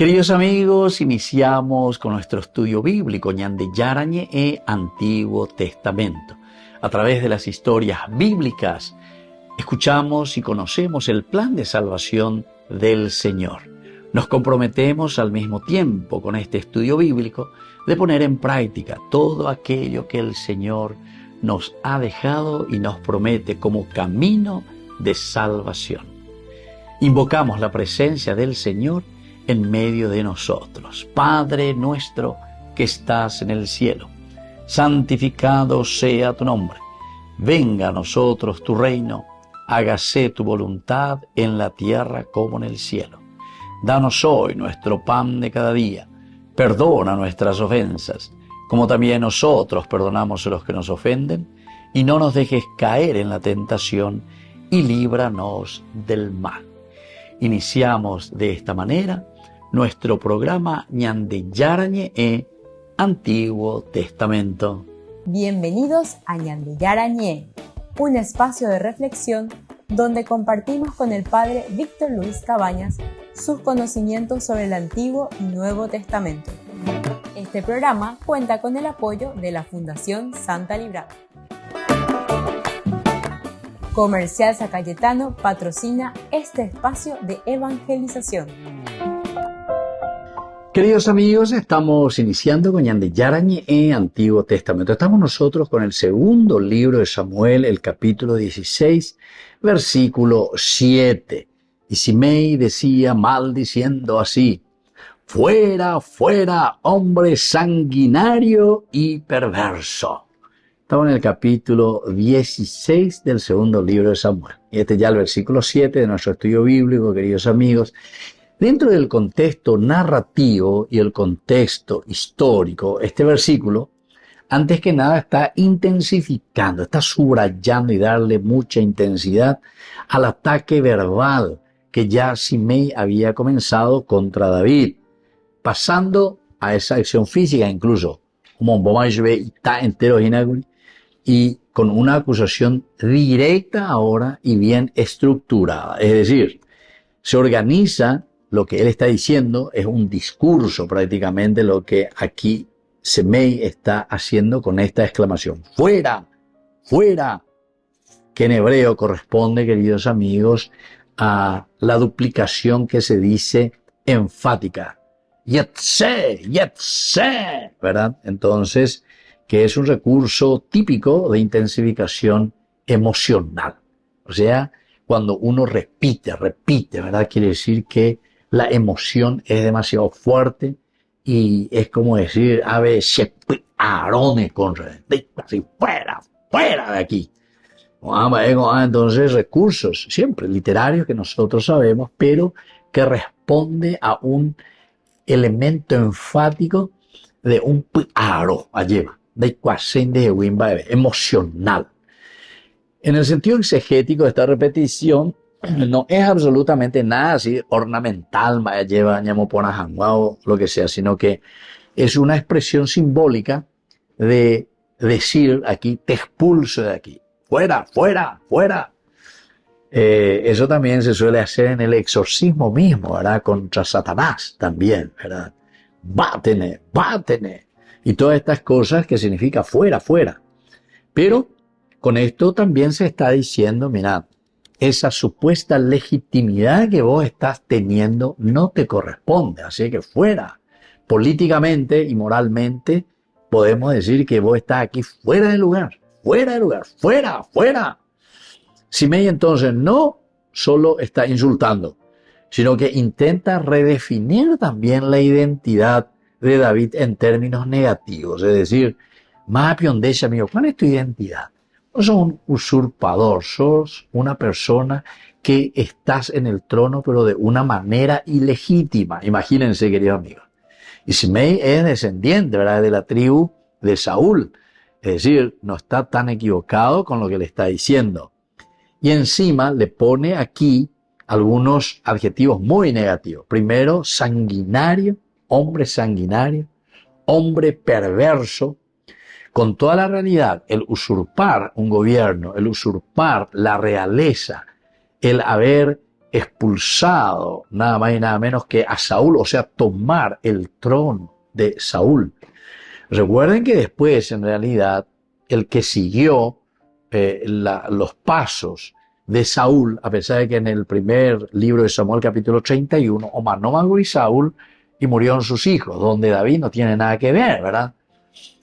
Queridos amigos, iniciamos con nuestro estudio bíblico Ñande Yarañe e Antiguo Testamento. A través de las historias bíblicas, escuchamos y conocemos el plan de salvación del Señor. Nos comprometemos al mismo tiempo con este estudio bíblico de poner en práctica todo aquello que el Señor nos ha dejado y nos promete como camino de salvación. Invocamos la presencia del Señor en medio de nosotros. Padre nuestro que estás en el cielo, santificado sea tu nombre. Venga a nosotros tu reino, hágase tu voluntad en la tierra como en el cielo. Danos hoy nuestro pan de cada día. Perdona nuestras ofensas, como también nosotros perdonamos a los que nos ofenden, y no nos dejes caer en la tentación, y líbranos del mal. Iniciamos de esta manera nuestro programa Ñande Yarañe e Antiguo Testamento. Bienvenidos a Ñande Yarañe, un espacio de reflexión donde compartimos con el Padre Víctor Luis Cabañas sus conocimientos sobre el Antiguo y Nuevo Testamento. Este programa cuenta con el apoyo de la Fundación Santa Librada. Comercial San Cayetano patrocina este espacio de evangelización. Queridos amigos, estamos iniciando con Ñande Yarañe e Antiguo Testamento. Estamos nosotros con el segundo libro de Samuel, el capítulo 16, versículo 7. Y Simei decía maldiciendo así: fuera, fuera, hombre sanguinario y perverso. Estamos en el capítulo 16 del segundo libro de Samuel. Y este ya el versículo 7 de nuestro estudio bíblico, queridos amigos. Dentro del contexto narrativo y el contexto histórico, este versículo, antes que nada, está intensificando, está subrayando y darle mucha intensidad al ataque verbal que ya Simei había comenzado contra David, pasando a esa acción física incluso, como y con una acusación directa ahora y bien estructurada. Es decir, se organiza. Lo que él está diciendo es un discurso prácticamente lo que aquí Simei está haciendo con esta exclamación. ¡Fuera! ¡Fuera! Que en hebreo corresponde, queridos amigos, a la duplicación que se dice enfática. ¡Yetse! ¡Yetse! ¿Verdad? Entonces, que es un recurso típico de intensificación emocional. O sea, cuando uno repite, ¿verdad? Quiere decir que la emoción es demasiado fuerte y es como decir, a ver, arone con así, fuera de aquí. Entonces, recursos siempre literarios que nosotros sabemos, pero que responde a un elemento enfático de un aro, emocional. En el sentido exegético de esta repetición, no es absolutamente nada así ornamental, o lo que sea, sino que es una expresión simbólica de decir aquí, te expulso de aquí, fuera, fuera, fuera. Eso también se suele hacer en el exorcismo mismo, ¿verdad? Contra Satanás también, ¿verdad? Bátene, bátene. Y todas estas cosas que significa fuera, fuera. Pero con esto también se está diciendo, mirad, esa supuesta legitimidad que vos estás teniendo no te corresponde, así que fuera. Políticamente y moralmente podemos decir que vos estás aquí fuera de lugar, fuera, fuera. Simei entonces no solo está insultando, sino que intenta redefinir también la identidad de David en términos negativos, es decir, más piondesha amigo, ¿cuál es tu identidad? No sos un usurpador, sos una persona que estás en el trono, pero de una manera ilegítima. Imagínense, queridos amigos. Y Simei es descendiente, ¿verdad?, de la tribu de Saúl. Es decir, no está tan equivocado con lo que le está diciendo. Y encima le pone aquí algunos adjetivos muy negativos. Primero, sanguinario, hombre perverso. Con toda la realidad, el usurpar un gobierno, el usurpar la realeza, el haber expulsado nada más y nada menos que a Saúl, o sea, tomar el trono de Saúl. Recuerden que después, en realidad, el que siguió los pasos de Saúl, a pesar de que en el primer libro de Samuel, capítulo 31, Omar no y Saúl y murieron sus hijos, donde David no tiene nada que ver, ¿verdad?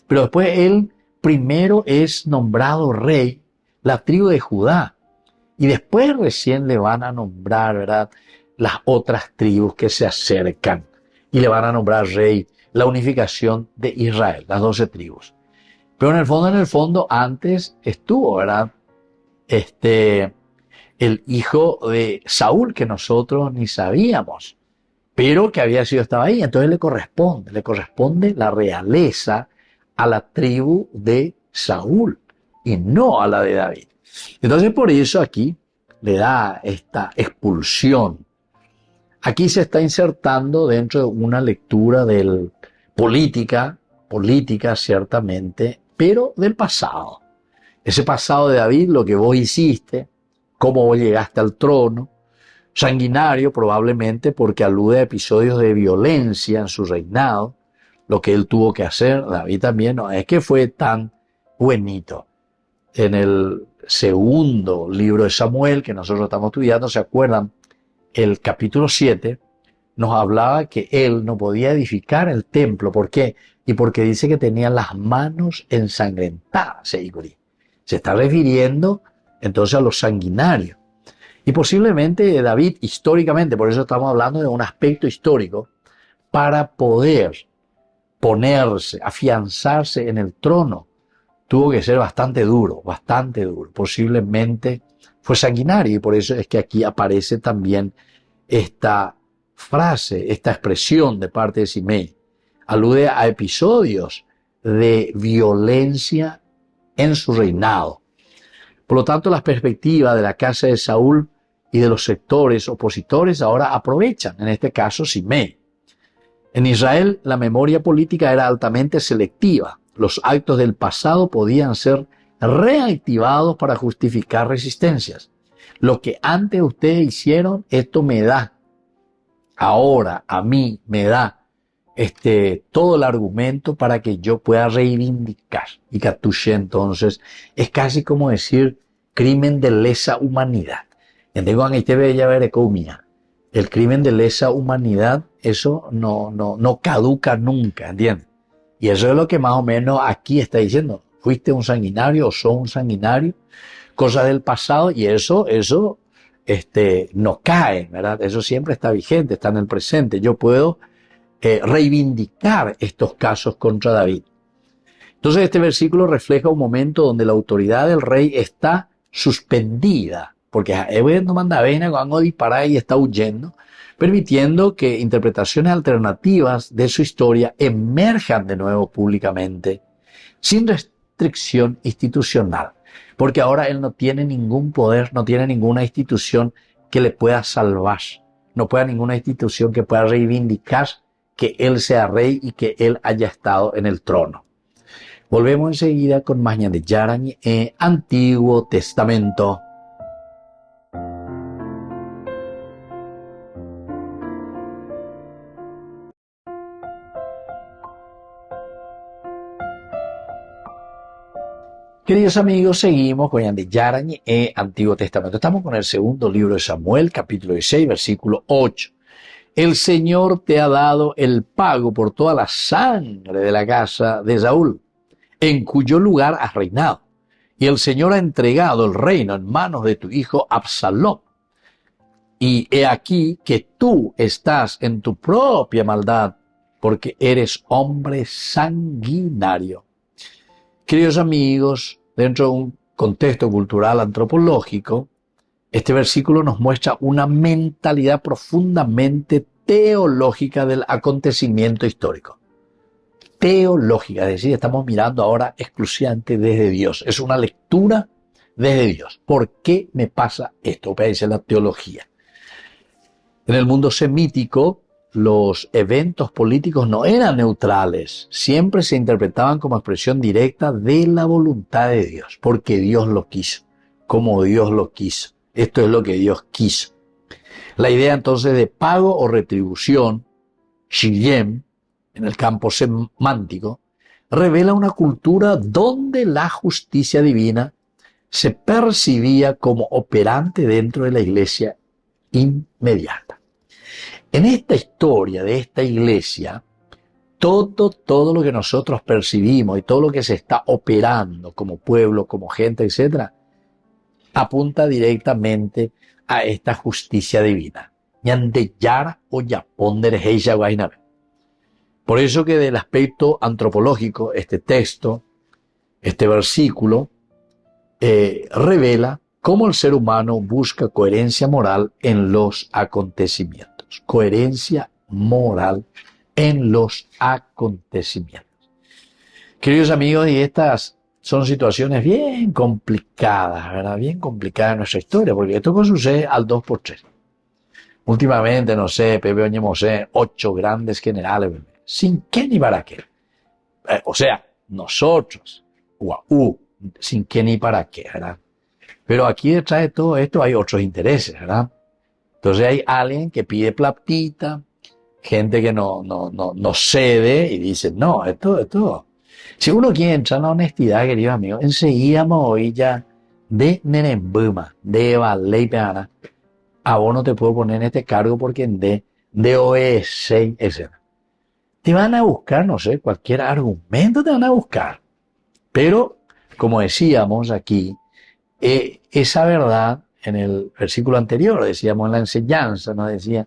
Pero después él primero es nombrado rey, la tribu de Judá, y después recién le van a nombrar, ¿verdad?, las otras tribus que se acercan, y le van a nombrar rey, la unificación de Israel, las 12 tribus. Pero en el fondo, antes estuvo, ¿verdad?, el hijo de Saúl, que nosotros ni sabíamos, pero que estaba ahí. Entonces le corresponde la realeza a la tribu de Saúl y no a la de David. Entonces por eso aquí le da esta expulsión. Aquí se está insertando dentro de una lectura política ciertamente, pero del pasado. Ese pasado de David, lo que vos hiciste, cómo vos llegaste al trono, sanguinario probablemente porque alude a episodios de violencia en su reinado, lo que él tuvo que hacer. David también no es que fue tan buenito. En el segundo libro de Samuel que nosotros estamos estudiando, ¿se acuerdan? El capítulo 7 nos hablaba que él no podía edificar el templo. ¿Por qué? Y porque dice que tenía las manos ensangrentadas. Se está refiriendo entonces a los sanguinarios. Y posiblemente David, históricamente, por eso estamos hablando de un aspecto histórico, para poder ponerse, afianzarse en el trono, tuvo que ser bastante duro. Posiblemente fue sanguinario, y por eso es que aquí aparece también esta frase, esta expresión de parte de Simei. Alude a episodios de violencia en su reinado. Por lo tanto, las perspectivas de la casa de Saúl y de los sectores opositores ahora aprovechan, en este caso, Simei. En Israel, la memoria política era altamente selectiva. Los actos del pasado podían ser reactivados para justificar resistencias. Lo que antes ustedes hicieron, esto me da, ahora a mí me da todo el argumento para que yo pueda reivindicar. Y Cartuché, entonces, es casi como decir crimen de lesa humanidad. El crimen de lesa humanidad, eso no caduca nunca, ¿entiendes? Y eso es lo que más o menos aquí está diciendo. Fuiste un sanguinario o sos un sanguinario, cosas del pasado, y eso no cae, ¿verdad? Eso siempre está vigente, está en el presente. Yo puedo reivindicar estos casos contra David. Entonces este versículo refleja un momento donde la autoridad del rey está suspendida, porque no manda vena cuando dispara y está huyendo, permitiendo que interpretaciones alternativas de su historia emerjan de nuevo públicamente, sin restricción institucional, porque ahora él no tiene ningún poder, no tiene ninguna institución que le pueda salvar, no puede ninguna institución que pueda reivindicar que él sea rey y que él haya estado en el trono. Volvemos enseguida con más de Yarañ en Antiguo Testamento. Queridos amigos, seguimos con Yarañ en Antiguo Testamento. Estamos con el segundo libro de Samuel, capítulo 16, versículo 8. El Señor te ha dado el pago por toda la sangre de la casa de Saúl, en cuyo lugar has reinado. Y el Señor ha entregado el reino en manos de tu hijo Absalom. Y he aquí que tú estás en tu propia maldad, porque eres hombre sanguinario. Queridos amigos, dentro de un contexto cultural antropológico, este versículo nos muestra una mentalidad profundamente teológica del acontecimiento histórico. Teológica, es decir, estamos mirando ahora exclusivamente desde Dios. Es una lectura desde Dios. ¿Por qué me pasa esto? Dice la teología. En el mundo semítico, los eventos políticos no eran neutrales. Siempre se interpretaban como expresión directa de la voluntad de Dios, porque Dios lo quiso, como Dios lo quiso. Esto es lo que Dios quiso. La idea entonces de pago o retribución, shiyem, en el campo semántico, revela una cultura donde la justicia divina se percibía como operante dentro de la iglesia inmediata. En esta historia de esta iglesia, todo lo que nosotros percibimos y todo lo que se está operando como pueblo, como gente, etcétera, apunta directamente a esta justicia divina. Por eso que del aspecto antropológico, este texto, este versículo, revela cómo el ser humano busca coherencia moral en los acontecimientos. Coherencia moral en los acontecimientos. Queridos amigos, y estas son situaciones bien complicadas, ¿verdad? Bien complicadas en nuestra historia, porque esto sucede al 2x3. Últimamente, no sé, Pepe Oñemosé, 8 grandes generales, sin qué ni para qué. O sea, nosotros, sin qué ni para qué, ¿verdad? Pero aquí detrás de todo esto hay otros intereses, ¿verdad? Entonces hay alguien que pide platita, gente que no cede y dice, no, esto. Si uno quiere entrar en la honestidad, queridos amigos, enseguida me voy ya de Nerembuma, de Valeipeana, a vos no te puedo poner en este cargo porque de obedecer, etc. Te van a buscar, no sé, cualquier argumento te van a buscar. Pero, como decíamos aquí, esa verdad, en el versículo anterior, decíamos en la enseñanza, nos decía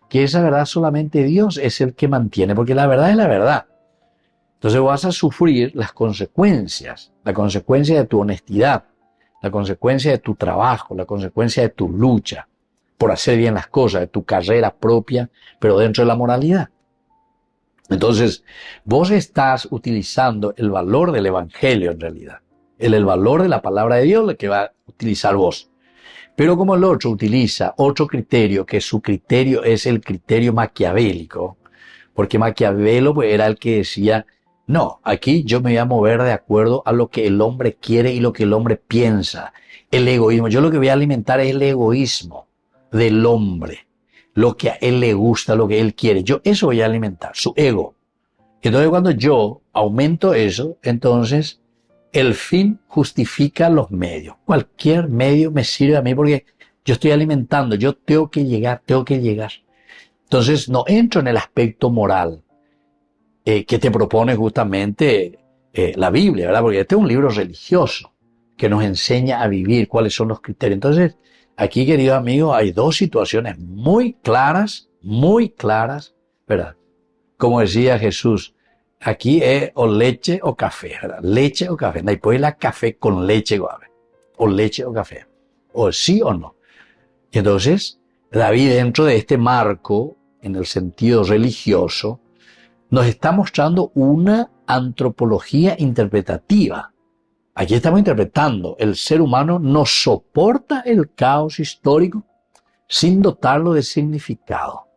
que esa verdad solamente Dios es el que mantiene, porque la verdad es la verdad. Entonces vas a sufrir las consecuencias, la consecuencia de tu honestidad, la consecuencia de tu trabajo, la consecuencia de tu lucha por hacer bien las cosas, de tu carrera propia, pero dentro de la moralidad. Entonces, vos estás utilizando el valor del Evangelio en realidad, el valor de la palabra de Dios, lo que va a utilizar vos. Pero como el otro utiliza otro criterio, que su criterio es el criterio maquiavélico, porque Maquiavelo pues, era el que decía, no, aquí yo me voy a mover de acuerdo a lo que el hombre quiere y lo que el hombre piensa. El egoísmo, yo lo que voy a alimentar es el egoísmo del hombre, lo que a él le gusta, lo que él quiere. Yo eso voy a alimentar, su ego. Entonces cuando yo aumento eso, entonces el fin justifica los medios. Cualquier medio me sirve a mí porque yo estoy alimentando, yo tengo que llegar. Entonces no entro en el aspecto moral que te propone justamente la Biblia, ¿verdad? Porque este es un libro religioso que nos enseña a vivir cuáles son los criterios. Entonces, aquí, queridos amigos, hay dos situaciones muy claras, ¿verdad? Como decía Jesús, aquí es o leche o café, ¿verdad? Leche o café. Después la café con leche, guave. O leche o café. O sí o no. Y entonces, David, dentro de este marco, en el sentido religioso, nos está mostrando una antropología interpretativa. Aquí estamos interpretando, el ser humano no soporta el caos histórico sin dotarlo de significado.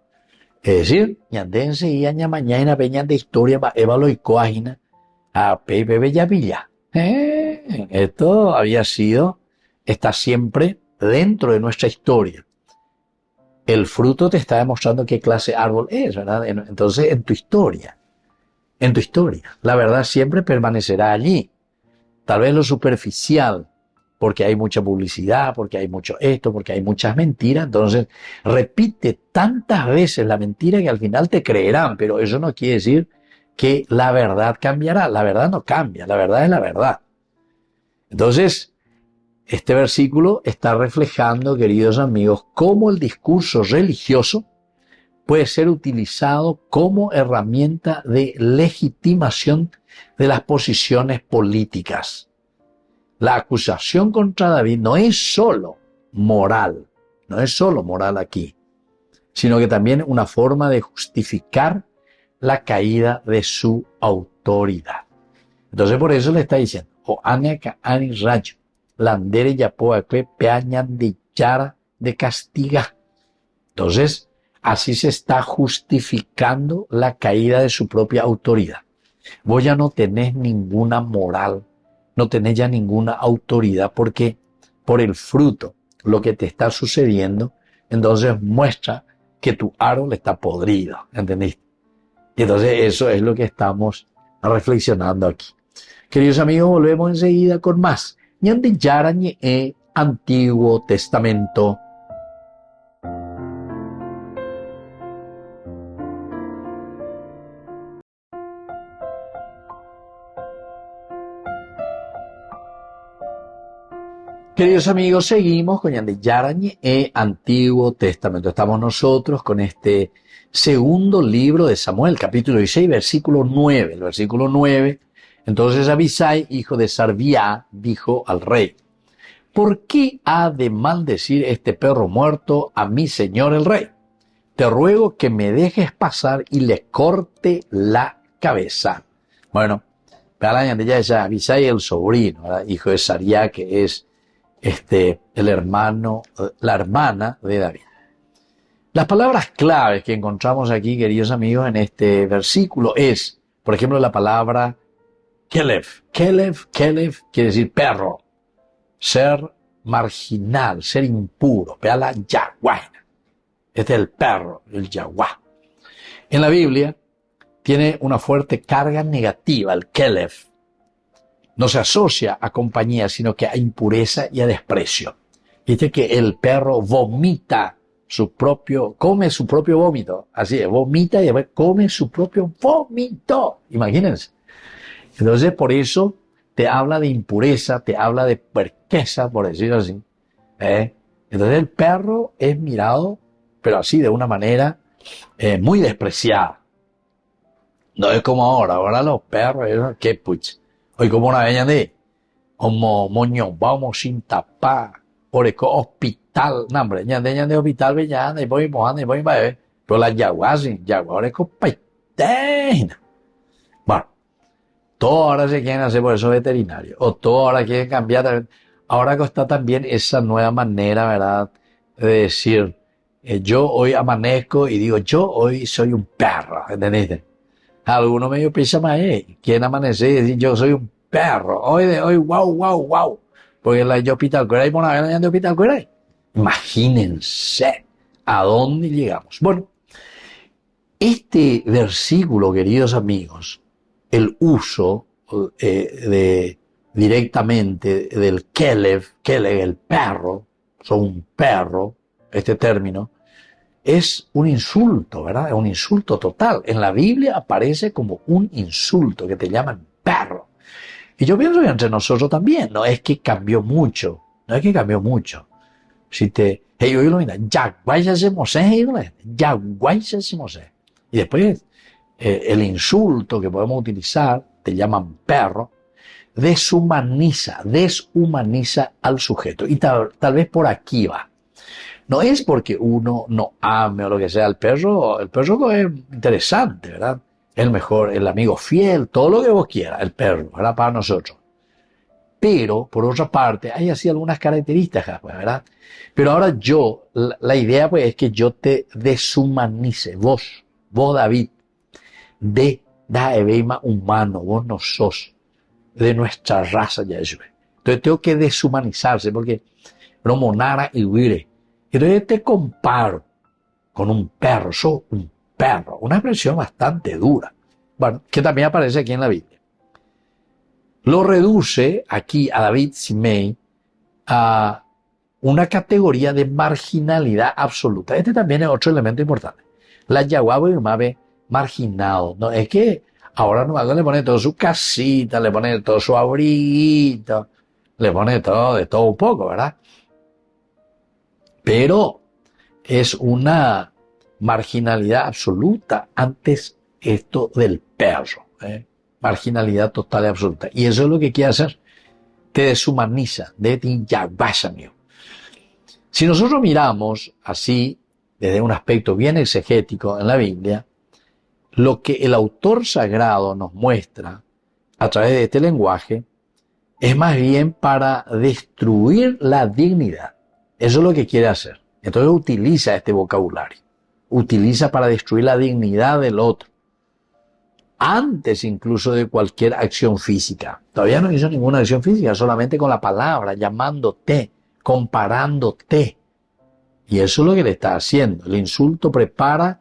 Es decir, ñandense y aña mañana peñan de historia va evalo y coagina a Pepe Bellavilla. Esto está siempre dentro de nuestra historia. El fruto te está demostrando qué clase de árbol es, ¿verdad? Entonces, en tu historia, la verdad siempre permanecerá allí. Tal vez lo superficial, porque hay mucha publicidad, porque hay mucho esto, porque hay muchas mentiras. Entonces, repite tantas veces la mentira que al final te creerán, pero eso no quiere decir que la verdad cambiará. La verdad no cambia, la verdad es la verdad. Entonces, este versículo está reflejando, queridos amigos, cómo el discurso religioso puede ser utilizado como herramienta de legitimación de las posiciones políticas. La acusación contra David no es solo moral aquí, sino que también una forma de justificar la caída de su autoridad. Entonces por eso le está diciendo, o aniaka ani rayo, landere yapoaque peañan de yara de castiga. Entonces, así se está justificando la caída de su propia autoridad. Vos ya no tenés ninguna moral, no tenés ya ninguna autoridad porque por el fruto, lo que te está sucediendo, entonces muestra que tu árbol está podrido, ¿entendiste? Y entonces eso es lo que estamos reflexionando aquí. Queridos amigos, volvemos enseguida con más. Ñande Yarañe Antiguo Testamento. Queridos amigos, seguimos con Ñande Yarañe Antiguo Testamento. Estamos nosotros con este segundo libro de Samuel, capítulo 16, versículo 9. El versículo 9, entonces Abisai, hijo de Sarvía, dijo al rey: ¿por qué ha de maldecir este perro muerto a mi señor el rey? Te ruego que me dejes pasar y le corte la cabeza. Bueno, ya es Abisai, el sobrino, ¿verdad? Hijo de Sarvía, que es el hermano, la hermana de David. Las palabras claves que encontramos aquí, queridos amigos, en este versículo es, por ejemplo, la palabra Kelev. Kelev quiere decir perro, ser marginal, ser impuro. Vea la yaguaina. Este es el perro, el yaguá. En la Biblia tiene una fuerte carga negativa, el Kelev. No se asocia a compañía, sino que a impureza y a desprecio. Viste que el perro vomita come su propio vómito. Así es, vomita y después come su propio vómito. Imagínense. Entonces, por eso te habla de impureza, te habla de puerqueza, por decirlo así. Entonces, el perro es mirado, pero así, de una manera muy despreciada. No es como ahora los perros, qué puch. Hoy como una vez de moño, vamos sin tapar, oreco hospital, no hombre, de hospital, y voy mojando, y voy bebé, pero la yagua, oreco paitena. Bueno, todo ahora se quieren hacer por eso veterinarios, o todo ahora quieren cambiar. Ahora que está también esa nueva manera, ¿verdad?, de decir, yo hoy amanezco y digo, yo hoy soy un perro, ¿entendiste? Algunos medio piensan más, quieren amanecer y decir, yo soy un perro, hoy, wow. Porque la de Hospital Cueray, la de Hospital Cueray. Imagínense a dónde llegamos. Bueno, este versículo, queridos amigos, el uso directamente del Kelev, el perro, son un perro, este término, es un insulto, ¿verdad? Es un insulto total. En la Biblia aparece como un insulto, que te llaman perro. Y yo pienso que entre nosotros también, no es que cambió mucho. Si te, yo lo mira, y después el insulto que podemos utilizar, te llaman perro, deshumaniza al sujeto. Y tal vez por aquí va. No es porque uno no ame o lo que sea el perro es interesante, ¿verdad? El mejor, el amigo fiel, todo lo que vos quieras, el perro, ¿verdad? Para nosotros. Pero, por otra parte, hay así algunas características, pues, ¿verdad? Pero ahora la idea pues es que yo te deshumanice, vos David, da eveima humano, vos no sos de nuestra raza, ya eso. Entonces tengo que deshumanizarse porque no monara y huire. Entonces te comparo con un perro, sos un perro, una expresión bastante dura, bueno, que también aparece aquí en la Biblia. Lo reduce aquí a David Simei a una categoría de marginalidad absoluta. Este también es otro elemento importante. La Yahuahua Mabe marginado, no es que ahora no le pone todo su casita, le pone todo su abriguito, le pone todo de todo un poco, ¿verdad? Pero es una marginalidad absoluta antes esto del perro, marginalidad total y absoluta. Y eso es lo que quiere hacer, te deshumaniza, de ti ya vas, amigo. Si nosotros miramos así, desde un aspecto bien exegético en la Biblia, lo que el autor sagrado nos muestra a través de este lenguaje es más bien para destruir la dignidad. Eso es lo que quiere hacer. Entonces utiliza este vocabulario. Utiliza para destruir la dignidad del otro. Antes incluso de cualquier acción física. Todavía no hizo ninguna acción física, solamente con la palabra, llamándote, comparándote. Y eso es lo que le está haciendo. El insulto prepara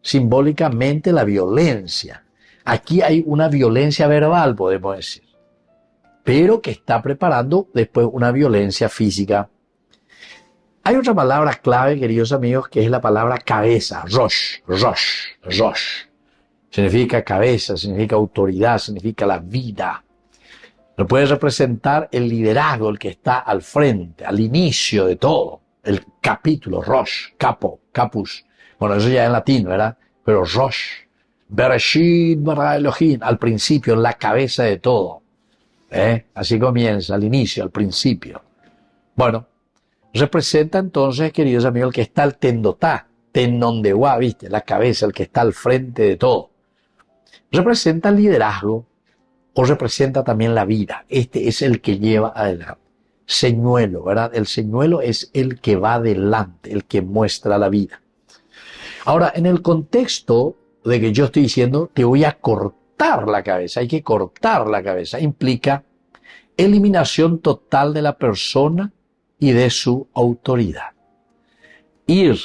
simbólicamente la violencia. Aquí hay una violencia verbal, podemos decir, pero que está preparando después una violencia física. Hay otra palabra clave, queridos amigos, que es la palabra cabeza, rosh, rosh, rosh. Significa cabeza, significa autoridad, significa la vida. Lo puede representar el liderazgo, el que está al frente, al inicio de todo. El capítulo, rosh, capo, capus. Bueno, eso ya en latín, ¿verdad? Pero rosh, bereshit bara Elohim, al principio, en la cabeza de todo. Así comienza, al inicio, al principio. Bueno, representa entonces, queridos amigos, el que está al tendotá, tenondeguá, ¿viste? La cabeza, el que está al frente de todo. Representa el liderazgo o representa también la vida. Este es el que lleva adelante. Señuelo, ¿verdad? El señuelo es el que va adelante, el que muestra la vida. Ahora, en el contexto de que yo estoy diciendo, te voy a cortar la cabeza, hay que cortar la cabeza, implica eliminación total de la persona y de su autoridad. Ir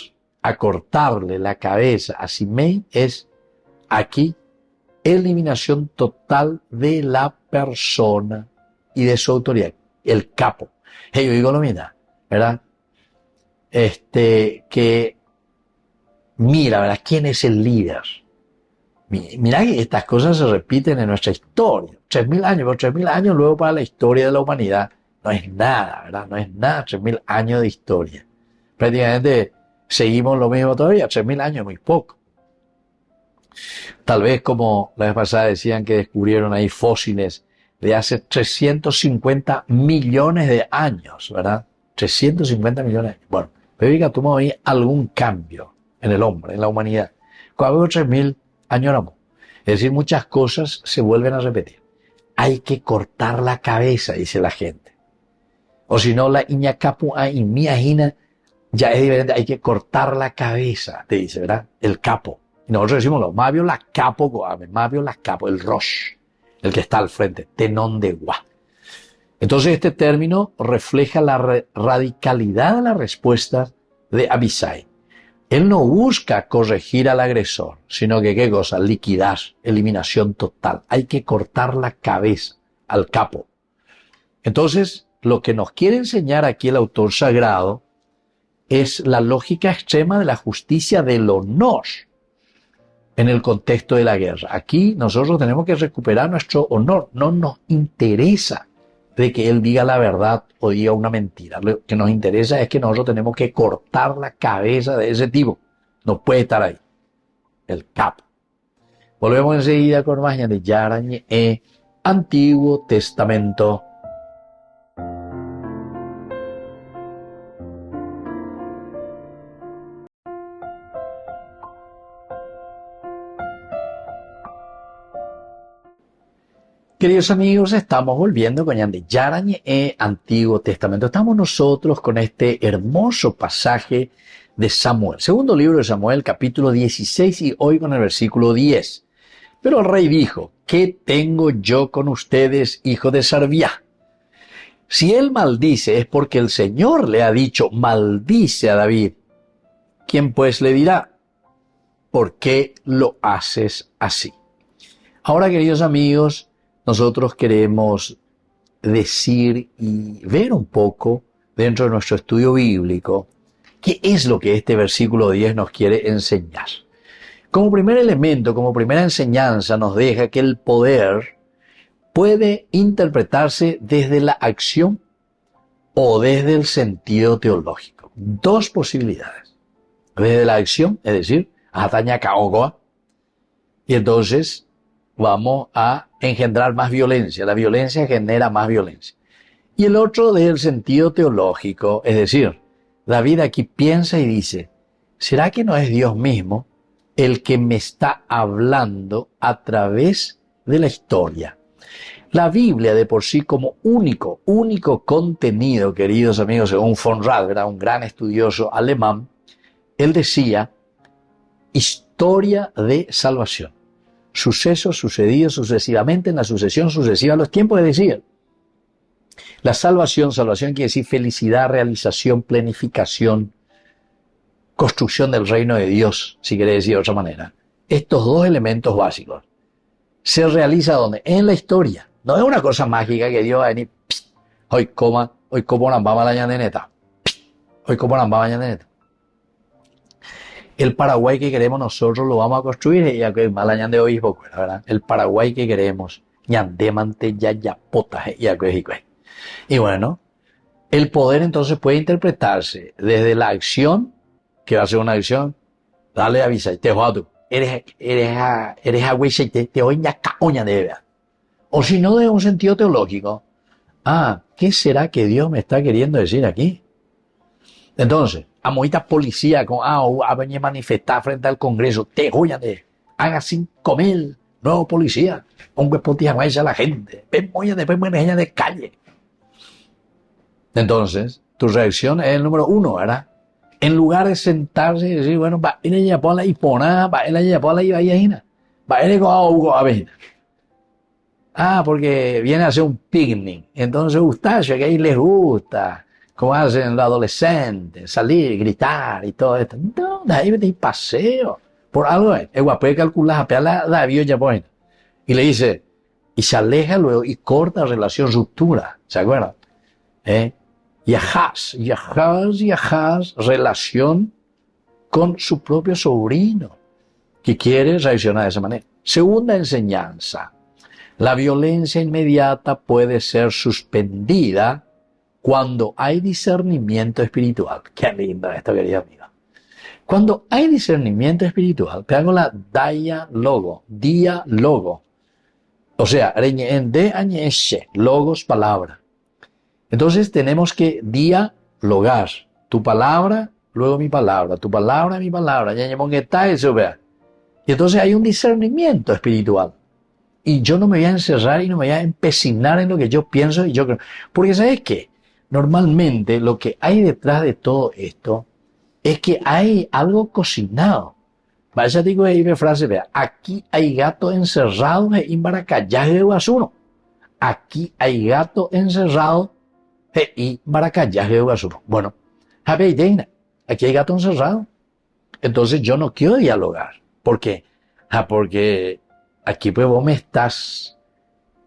a cortarle la cabeza a Simei es aquí eliminación total de la persona y de su autoridad, el capo. Yo digo lo mismo, ¿verdad? Que mira, ¿verdad? ¿Quién es el líder? Mira que estas cosas se repiten en nuestra historia. 3.000 años, pero 3.000 años luego para la historia de la humanidad no es nada, ¿verdad? No es nada, 3.000 años de historia. Prácticamente seguimos lo mismo todavía, 3.000 años es muy poco. Tal vez como la vez pasada decían que descubrieron ahí fósiles de hace 350 millones de años, ¿verdad? 350 millones de años. Bueno, pero diga, tuvo ahí algún cambio en el hombre, en la humanidad. Cuando hubo 3.000 años éramos. Es decir, muchas cosas se vuelven a repetir. Hay que cortar la cabeza, dice la gente. O si no, la iñacapu a imiagina ya es diferente. Hay que cortar la cabeza, te dice, ¿verdad? El capo. Y nosotros decimos lo, mavio la capo goame, mavio la capo, el rosh, el que está al frente, tenón de gua. Entonces este término refleja la radicalidad de la respuesta de Abisai. Él no busca corregir al agresor, sino que, ¿qué cosa? Liquidar, eliminación total. Hay que cortar la cabeza al capo. Entonces, lo que nos quiere enseñar aquí el autor sagrado es la lógica extrema de la justicia del honor en el contexto de la guerra. Aquí nosotros tenemos que recuperar nuestro honor. No nos interesa de que él diga la verdad o diga una mentira. Lo que nos interesa es que nosotros tenemos que cortar la cabeza de ese tipo. No puede estar ahí. El capo. Volvemos enseguida con más de Yarañe, Antiguo Testamento. Queridos amigos, estamos volviendo con Yarañe, Antiguo Testamento. Estamos nosotros con este hermoso pasaje de Samuel. Segundo libro de Samuel, capítulo 16 y hoy con el versículo 10. Pero el rey dijo, ¿qué tengo yo con ustedes, hijo de Sarvía? Si él maldice es porque el Señor le ha dicho, maldice a David. ¿Quién pues le dirá? ¿Por qué lo haces así? Ahora, queridos amigos, nosotros queremos decir y ver un poco dentro de nuestro estudio bíblico qué es lo que este versículo 10 nos quiere enseñar. Como primer elemento, como primera enseñanza, nos deja que el poder puede interpretarse desde la acción o desde el sentido teológico. Dos posibilidades. Desde la acción, es decir, ataña caogoa, y entonces vamos a engendrar más violencia. La violencia genera más violencia. Y el otro del sentido teológico, es decir, David aquí piensa y dice, ¿será que no es Dios mismo el que me está hablando a través de la historia? La Biblia de por sí como único contenido, queridos amigos, según von Rad, ¿verdad? Un gran estudioso alemán, él decía, historia de salvación. Sucesos sucedidos sucesivamente en la sucesión sucesiva de los tiempos, es decir, la salvación quiere decir felicidad, realización, planificación, construcción del reino de Dios, si querés decir de otra manera. Estos dos elementos básicos se realiza ¿dónde? En la historia. No es una cosa mágica que Dios va a venir, hoy como la baba la neta. Hoy como la baba la neta. El Paraguay que queremos nosotros lo vamos a construir, y que malañan de hoy, ¿verdad? El Paraguay que queremos, ñandemante ya pota, y bueno, el poder entonces puede interpretarse desde la acción, que va a ser una acción, dale avisa, te jodo, eres agüey, te oña caoña de verdad. O si no, de un sentido teológico. ¿Qué será que Dios me está queriendo decir aquí? Entonces, a moita policía con a venir a manifestar frente al Congreso, te joyan de haga 5.000 nuevos policías, un huepotías a la gente, ven moya después maneja de calle. Entonces, tu reacción es el número uno, ¿verdad? En lugar de sentarse y decir, bueno, va a ir a la hipona, va a ir a la ibaína, va a ir a ver. Porque viene a hacer un picnic. Entonces, Eustacio, que ahí les gusta, como hacen los adolescentes, salir, gritar y todo esto. No, de ahí vete y paseo. Por algo es. El guapo puede calcular, apelar la vio ya pues. Y le dice, y se aleja luego y corta relación, ruptura. ¿Se acuerdan? Yajás, relación con su propio sobrino, que quiere reaccionar de esa manera. Segunda enseñanza. La violencia inmediata puede ser suspendida cuando hay discernimiento espiritual. Qué lindo esto, querida amiga. Cuando hay discernimiento espiritual, te hago la diálogo. O sea, logos, palabra. Entonces tenemos que dialogar. Tu palabra, luego mi palabra. Tu palabra, mi palabra. Y entonces hay un discernimiento espiritual. Y yo no me voy a encerrar y no me voy a empecinar en lo que yo pienso y yo creo. Porque ¿sabes qué? Normalmente lo que hay detrás de todo esto es que hay algo cocinado. Vaya digo ahí mi frase, vea, aquí hay gato encerrado en Baracayaje de Guasuno. Aquí hay gato encerrado en Baracayaje de Guasuno. Bueno, aquí hay gato encerrado. Entonces yo no quiero dialogar. ¿Por qué? Porque aquí pues vos me estás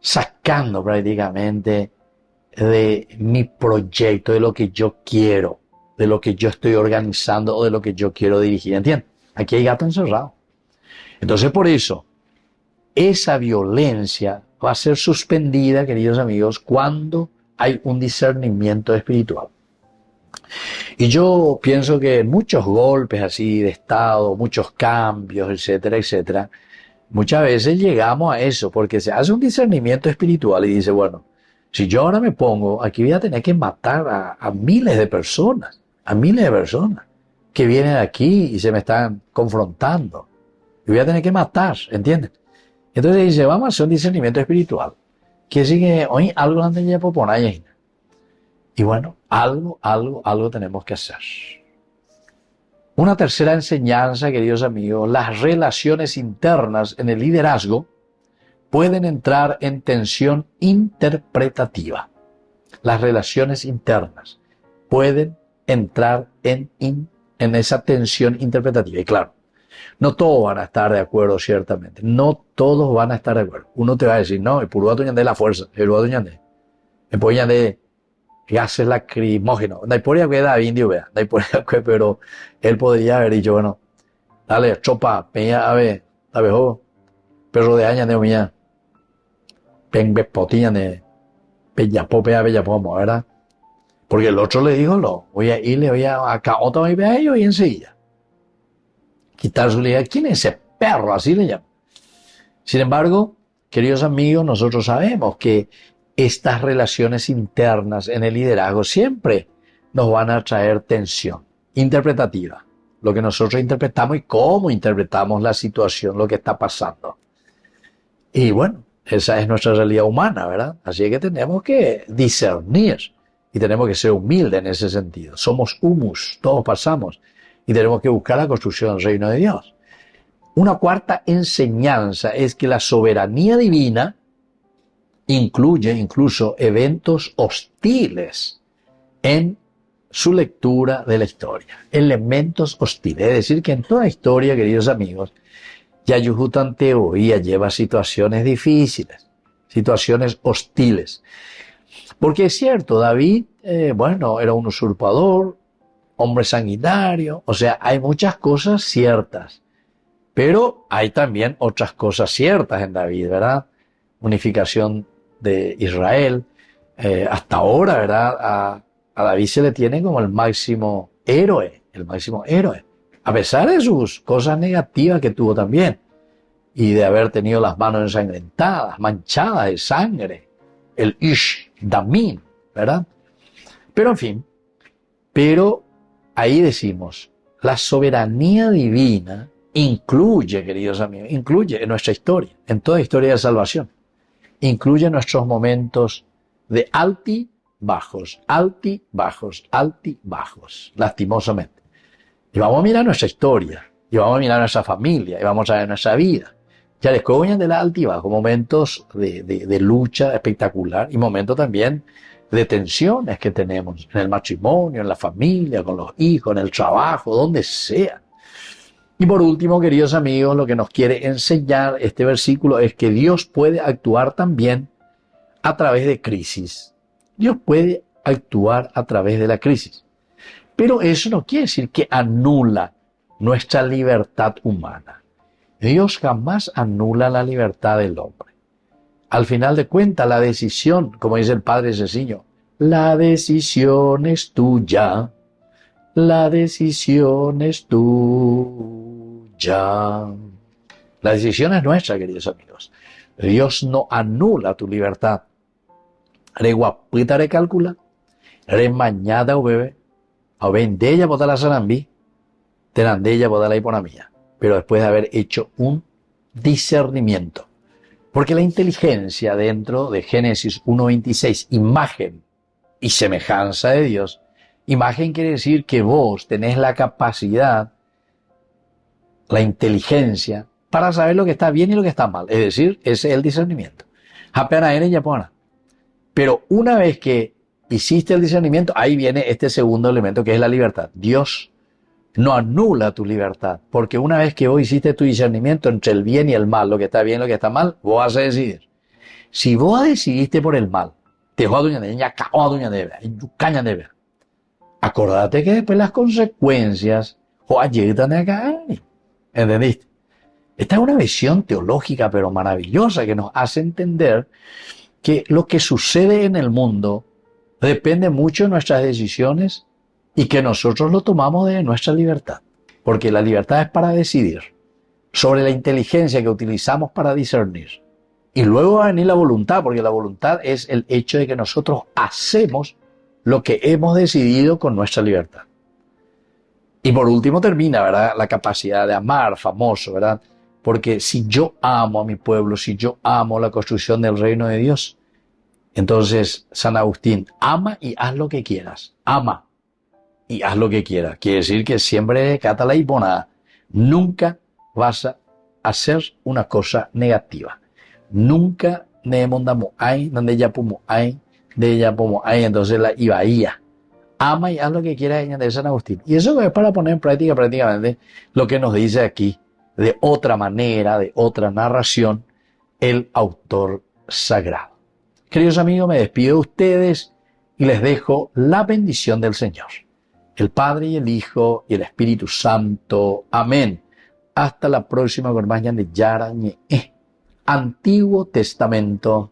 sacando prácticamente de mi proyecto, de lo que yo quiero, de lo que yo estoy organizando o de lo que yo quiero dirigir, ¿entiendes? Aquí hay gato encerrado. Entonces por eso, esa violencia va a ser suspendida, queridos amigos, cuando hay un discernimiento espiritual. Y yo pienso que muchos golpes así de estado, muchos cambios, etcétera, etcétera, muchas veces llegamos a eso, porque se hace un discernimiento espiritual y dice, bueno, si yo ahora me pongo, aquí voy a tener que matar a miles de personas, que vienen aquí y se me están confrontando. Y voy a tener que matar, ¿entiendes? Entonces dice, vamos a hacer un discernimiento espiritual. Que sigue, hoy algo antes de poner ahí. Y bueno, algo tenemos que hacer. Una tercera enseñanza, queridos amigos, las relaciones internas en el liderazgo pueden entrar en tensión interpretativa. Las relaciones internas pueden entrar en esa tensión interpretativa. Y claro, no todos van a estar de acuerdo, ciertamente. No todos van a estar de acuerdo. Uno te va a decir, no, el puruato de la fuerza, el puruato de gases lacrimógenos. No hay por qué da indio, vea. No hay por qué, pero él podría haber dicho, bueno, dale, chopa, peña, a ver, perro de aña de mía, pengue potiña de peñapope, ¿verdad? Porque el otro le dijo, no, voy a irle, voy a acá, otra vez a ellos y enseguida. Quitar su liga. ¿Quién es ese perro? Así le llaman. Sin embargo, queridos amigos, nosotros sabemos que estas relaciones internas en el liderazgo siempre nos van a traer tensión interpretativa. Lo que nosotros interpretamos y cómo interpretamos la situación, lo que está pasando. Y bueno, esa es nuestra realidad humana, ¿verdad? Así que tenemos que discernir y tenemos que ser humildes en ese sentido. Somos humus, todos pasamos y tenemos que buscar la construcción del reino de Dios. Una cuarta enseñanza es que la soberanía divina incluye incluso eventos hostiles en su lectura de la historia. Elementos hostiles. Es decir, que en toda historia, queridos amigos, Yayuhutan teoría lleva situaciones difíciles, situaciones hostiles. Porque es cierto, David, era un usurpador, hombre sanguinario, o sea, hay muchas cosas ciertas. Pero hay también otras cosas ciertas en David, ¿verdad? Unificación de Israel. Hasta ahora, ¿verdad? A David se le tiene como el máximo héroe. A pesar de sus cosas negativas que tuvo también. Y de haber tenido las manos ensangrentadas, manchadas de sangre. El Ish Damim, ¿verdad? Pero en fin, ahí decimos, la soberanía divina incluye, queridos amigos, incluye en nuestra historia, en toda historia de salvación, incluye nuestros momentos de altibajos, lastimosamente. Y vamos a mirar nuestra historia, y vamos a mirar nuestra familia, y vamos a ver nuestra vida. Ya les coñan de la altibajo, momentos de lucha espectacular y momentos también de tensiones que tenemos en el matrimonio, en la familia, con los hijos, en el trabajo, donde sea. Y por último, queridos amigos, lo que nos quiere enseñar este versículo es que Dios puede actuar también a través de crisis. Dios puede actuar a través de la crisis. Pero eso no quiere decir que anula nuestra libertad humana. Dios jamás anula la libertad del hombre. Al final de cuentas, la decisión, como dice el Padre Ceciño, la decisión es tuya. La decisión es tuya. La decisión es nuestra, queridos amigos. Dios no anula tu libertad. Re guapita recalcula, re mañada o bebé, o vendella bota la sanambí, tenandella bota la hiponamía. Pero después de haber hecho un discernimiento. Porque la inteligencia dentro de Génesis 1:26, imagen y semejanza de Dios, imagen quiere decir que vos tenés la capacidad, la inteligencia, para saber lo que está bien y lo que está mal. Es decir, ese es el discernimiento. Apenas eres yapona. Pero una vez que hiciste el discernimiento, ahí viene este segundo elemento que es la libertad. Dios no anula tu libertad, porque una vez que vos hiciste tu discernimiento entre el bien y el mal, lo que está bien y lo que está mal, vos vas a decidir. Si vos decidiste por el mal, te acordate que después las consecuencias ayudan a caer. ¿Entendiste? Esta es una visión teológica pero maravillosa que nos hace entender que lo que sucede en el mundo depende mucho de nuestras decisiones y que nosotros lo tomamos de nuestra libertad. Porque la libertad es para decidir sobre la inteligencia que utilizamos para discernir. Y luego va a venir la voluntad, porque la voluntad es el hecho de que nosotros hacemos lo que hemos decidido con nuestra libertad. Y por último termina, ¿verdad?, la capacidad de amar, famoso, ¿verdad? Porque si yo amo a mi pueblo, si yo amo la construcción del reino de Dios, entonces San Agustín, ama y haz lo que quieras. Ama y haz lo que quieras. Quiere decir que siempre cata la hiponada. Nunca vas a hacer una cosa negativa. Nunca nemondamos ahí, donde ya pomo ahí, de ya pomo ahí, entonces la ibaía. Ama y haz lo que quieras de San Agustín. Y eso es para poner en práctica prácticamente lo que nos dice aquí, de otra manera, de otra narración, el autor sagrado. Queridos amigos, me despido de ustedes y les dejo la bendición del Señor. El Padre y el Hijo y el Espíritu Santo. Amén. Hasta la próxima con más de Yarañe. Antiguo Testamento.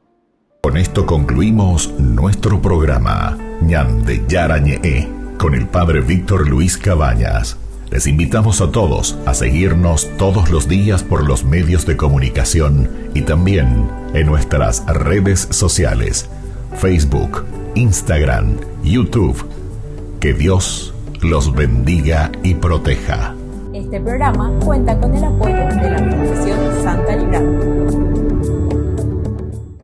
Con esto concluimos nuestro programa Ñande Yarañe con el Padre Víctor Luis Cabañas. Les invitamos a todos a seguirnos todos los días por los medios de comunicación y también en nuestras redes sociales, Facebook, Instagram, YouTube. Que Dios los bendiga y proteja. Este programa cuenta con el apoyo de la Fundación Santa Librada.